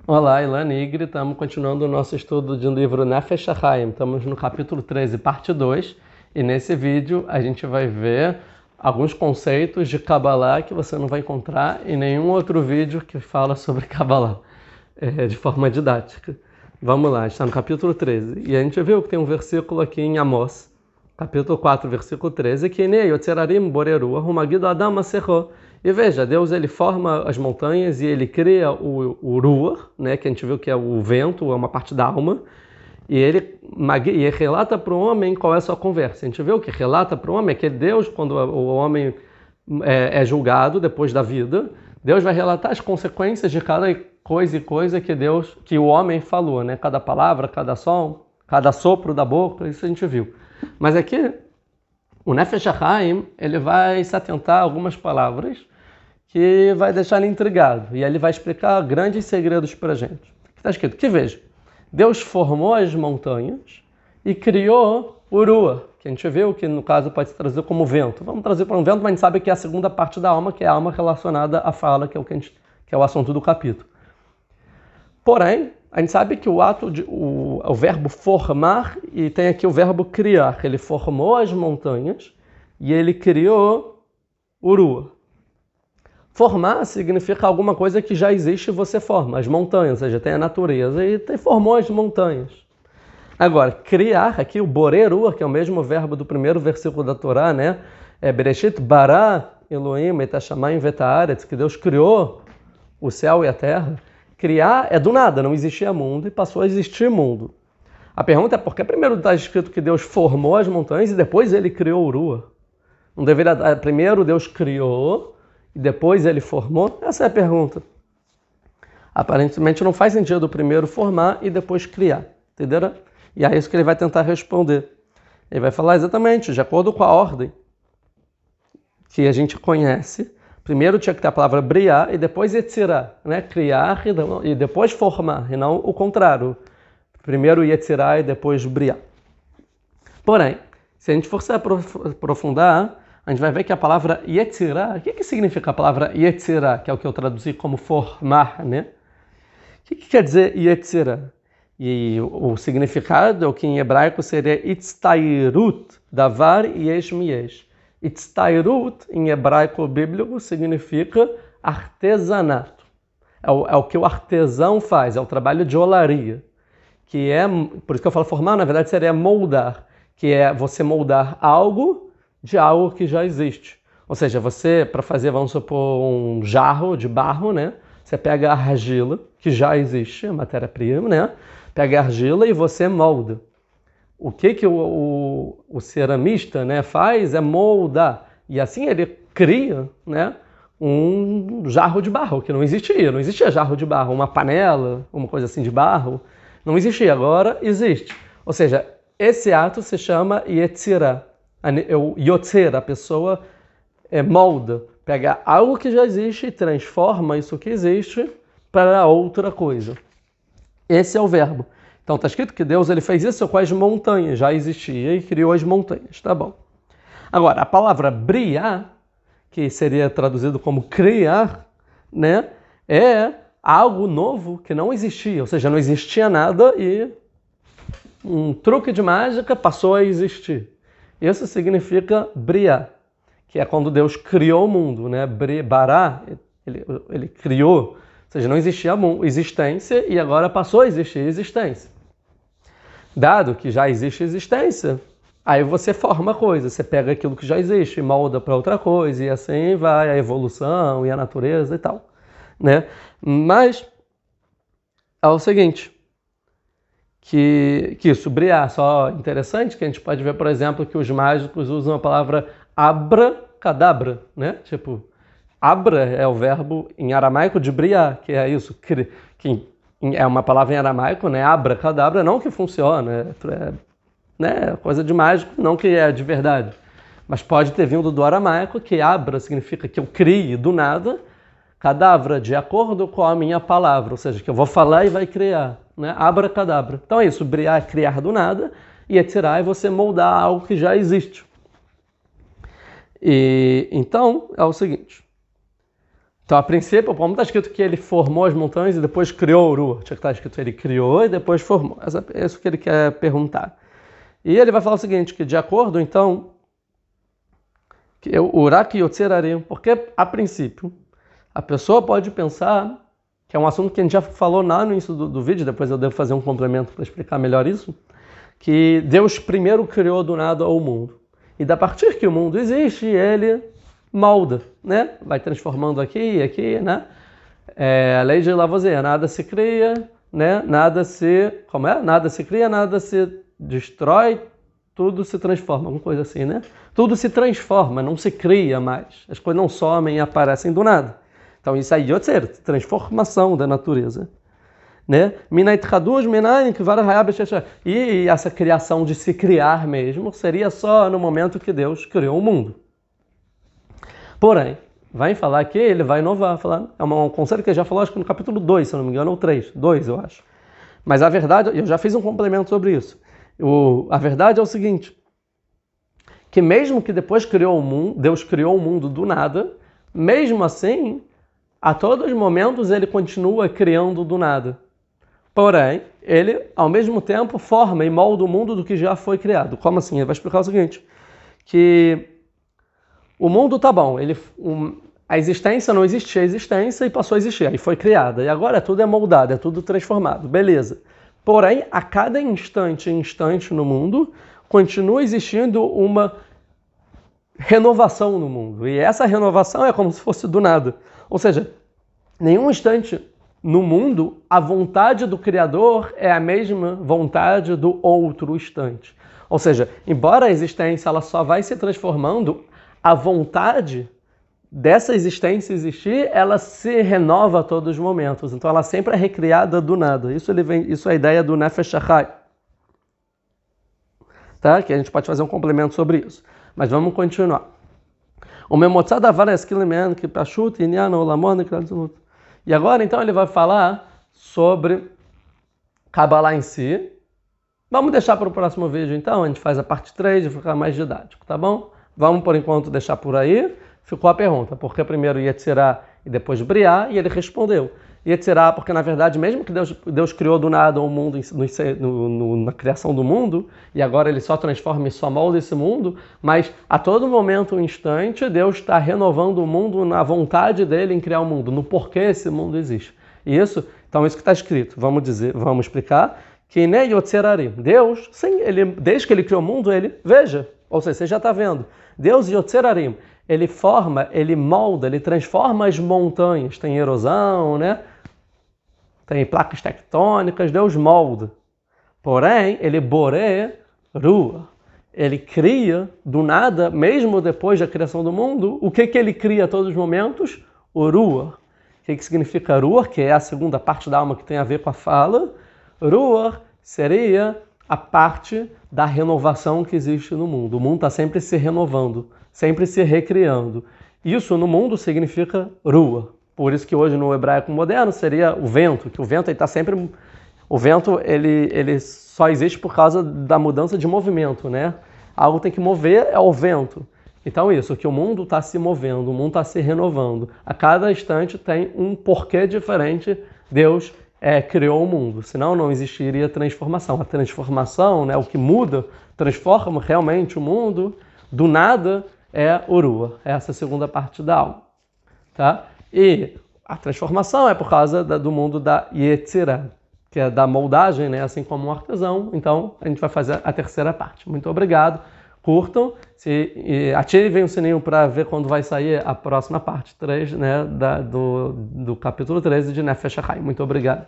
Olá, Ilana e Igri, estamos continuando o nosso estudo de um livro Nefesh HaChaim. Estamos no capítulo 13, parte 2, e nesse vídeo a gente vai ver alguns conceitos de Kabbalah que você não vai encontrar em nenhum outro vídeo que fala sobre Kabbalah, de forma didática. Vamos lá, está no capítulo 13, e a gente viu que tem um versículo aqui em Amós, capítulo 4, versículo 13, que Yotzerarim Boreru, Humagido Adam Aserro. E veja, Deus ele forma as montanhas e ele cria o Ruach, né, que a gente viu que é o vento, é uma parte da alma, e ele relata para o homem qual é a sua conversa. A gente viu que relata para o homem que Deus, quando o homem é julgado depois da vida, Deus vai relatar as consequências de cada coisa e coisa que o homem falou, né? Cada palavra, cada som, cada sopro da boca, isso a gente viu. Mas aqui, o Nefesh HaChaim, ele vai se atentar a algumas palavras que vai deixar ele intrigado. E ele vai explicar grandes segredos para a gente. Está escrito que, veja, Deus formou as montanhas e criou o Ruach, que a gente viu que no caso pode se traduzir como vento. Vamos trazer para um vento, mas a gente sabe que é a segunda parte da alma, que é a alma relacionada à fala, que é o assunto do capítulo. Porém, a gente sabe que o verbo formar, e tem aqui o verbo criar. Ele formou as montanhas e ele criou o Ruach. Formar significa alguma coisa que já existe e você forma. As montanhas, ou seja, tem a natureza e formou as montanhas. Agora, criar, aqui o Boreru, que é o mesmo verbo do primeiro versículo da Torá, né? É Bereshit bara Elohim et hashamayim vet haaretz, que Deus criou o céu e a terra. Criar é do nada, não existia mundo e passou a existir mundo. A pergunta é por que primeiro está escrito que Deus formou as montanhas e depois ele criou o Ruach? Não deveria, primeiro Deus criou e depois ele formou? Essa é a pergunta. Aparentemente não faz sentido primeiro formar e depois criar, entenderam? E é isso que ele vai tentar responder. Ele vai falar exatamente, de acordo com a ordem que a gente conhece. Primeiro tinha que ter a palavra briar e depois yetzirah, né? Criar e depois formar, e não o contrário. Primeiro yetzirah e depois briar. Porém, se a gente for se aprofundar, a gente vai ver que a palavra yetzirah, o que significa a palavra yetzirah, que é o que eu traduzi como formar, né? O que quer dizer yetzirah? E o significado, o que em hebraico seria itztairut, davar yesh miyesh. Itztairut, em hebraico bíblico, significa artesanato. É o que o artesão faz, é o trabalho de olaria. Que é, por isso que eu falo formar, na verdade seria moldar, que é você moldar algo de algo que já existe. Ou seja, você, para fazer, vamos supor, um jarro de barro, né? Você pega a argila, que já existe, a matéria-prima, né? Pega a argila e você molda. O que o ceramista, né, faz é moldar. E assim ele cria, né, um jarro de barro, que não existia. Não existia jarro de barro, uma panela, uma coisa assim de barro. Não existia, agora existe. Ou seja, esse ato se chama yetzirah. O yotzer, a pessoa molda, pega algo que já existe e transforma isso que existe para outra coisa. Esse é o verbo. Então está escrito que Deus ele fez isso com as montanhas, já existia e criou as montanhas, tá bom. Agora, a palavra briar, que seria traduzido como criar, né, é algo novo que não existia, ou seja, não existia nada e um truque de mágica passou a existir. Isso significa briar, que é quando Deus criou o mundo, né? Bará, ele criou, ou seja, não existia existência e agora passou a existir existência. Dado que já existe existência, aí você forma coisa, você pega aquilo que já existe e molda para outra coisa, e assim vai a evolução e a natureza e tal, né? Mas é o seguinte, que isso, briar, só interessante, que a gente pode ver, por exemplo, que os mágicos usam a palavra abracadabra, né? Tipo, abra é o verbo em aramaico de briar, que é isso, que é uma palavra em aramaico, né? Abracadabra, não que funciona, né? Coisa de mágico, não que é de verdade. Mas pode ter vindo do aramaico, que abra significa que eu crie do nada, cadabra, de acordo com a minha palavra, ou seja, que eu vou falar e vai criar, né? Abracadabra. Então é isso, briar é criar do nada, e yetzirah é você moldar algo que já existe. E então é o seguinte, Então, a princípio, como está escrito que ele formou as montanhas e depois criou o Ruach? Tinha que estar escrito ele criou e depois formou. É isso que ele quer perguntar. E ele vai falar o seguinte, que de acordo, então, que o Urak Yotzerarim, porque, a princípio, a pessoa pode pensar, que é um assunto que a gente já falou lá no início do vídeo, depois eu devo fazer um complemento para explicar melhor isso, que Deus primeiro criou do nada o mundo. E da partir que o mundo existe, ele molda, né? Vai transformando aqui e aqui, né? A lei de Lavoisier, nada se cria, né? Nada se cria, nada se destrói, tudo se transforma, alguma coisa assim, né? Tudo se transforma, não se cria mais. As coisas não somem e aparecem do nada. Então isso aí é transformação da natureza, né? E essa criação de se criar mesmo seria só no momento que Deus criou o mundo. Porém, vai falar que ele vai inovar, é um conceito que ele já falou, acho que no capítulo 2, se eu não me engano, ou 3, 2 eu acho. Mas a verdade, eu já fiz um complemento sobre isso. A verdade é o seguinte, que mesmo que depois Deus criou o mundo do nada, mesmo assim, a todos os momentos ele continua criando do nada. Porém, ele, ao mesmo tempo, forma e molda o mundo do que já foi criado. Como assim? Ele vai explicar o seguinte, que o mundo tá bom, a existência não existia a existência e passou a existir, aí foi criada. E agora tudo é moldado, é tudo transformado, beleza. Porém, a cada instante no mundo, continua existindo uma renovação no mundo. E essa renovação é como se fosse do nada. Ou seja, nenhum instante no mundo, a vontade do Criador é a mesma vontade do outro instante. Ou seja, embora a existência ela só vai se transformando, a vontade dessa existência existir, ela se renova a todos os momentos. Então ela sempre é recriada do nada. Isso é a ideia do Nefesh HaChai. Tá? Que a gente pode fazer um complemento sobre isso. Mas vamos continuar. O Memotzá davar esquilemen que pashut inyan olamon ikradzulut. E agora então ele vai falar sobre Kabbalah em si. Vamos deixar para o próximo vídeo então, a gente faz a parte 3 e ficar mais didático, tá bom? Vamos por enquanto deixar por aí. Ficou a pergunta, por que primeiro Yetzirah e depois Briá? E ele respondeu, Yetzirah, porque na verdade mesmo que Deus criou do nada o mundo na criação do mundo, e agora ele só transforma e só molda esse mundo, mas a todo momento, um instante, Deus está renovando o mundo na vontade dele em criar o mundo, no porquê esse mundo existe. E isso, então isso que está escrito, vamos explicar, que ne Yotzerari, Deus, desde que ele criou o mundo, ele veja, ou seja, você já está vendo, Deus Yotzerarim, ele forma, ele molda, ele transforma as montanhas. Tem erosão, né? Tem placas tectônicas, Deus molda. Porém, ele boré rua. Ele cria do nada, mesmo depois da criação do mundo, o que ele cria a todos os momentos? O rua. O que significa rua? Que é a segunda parte da alma que tem a ver com a fala. Rua seria a parte da renovação que existe no mundo. O mundo está sempre se renovando, sempre se recriando. Isso no mundo significa rua. Por isso que hoje no hebraico moderno seria o vento, que o vento está sempre... O vento ele só existe por causa da mudança de movimento, né? Algo tem que mover é o vento. Então isso, que o mundo está se movendo, o mundo está se renovando. A cada instante tem um porquê diferente. Deus criou o mundo, senão não existiria transformação. A transformação, né, o que muda, transforma realmente o mundo, do nada é Urua, essa segunda parte da alma. Tá? E a transformação é por causa do mundo da Yetzirah, que é da moldagem, né, assim como um artesão. Então a gente vai fazer a terceira parte. Muito obrigado, curtam, ativem o sininho para ver quando vai sair a próxima parte 3, né, do capítulo 13 de Nefesh HaChaim. Muito obrigado.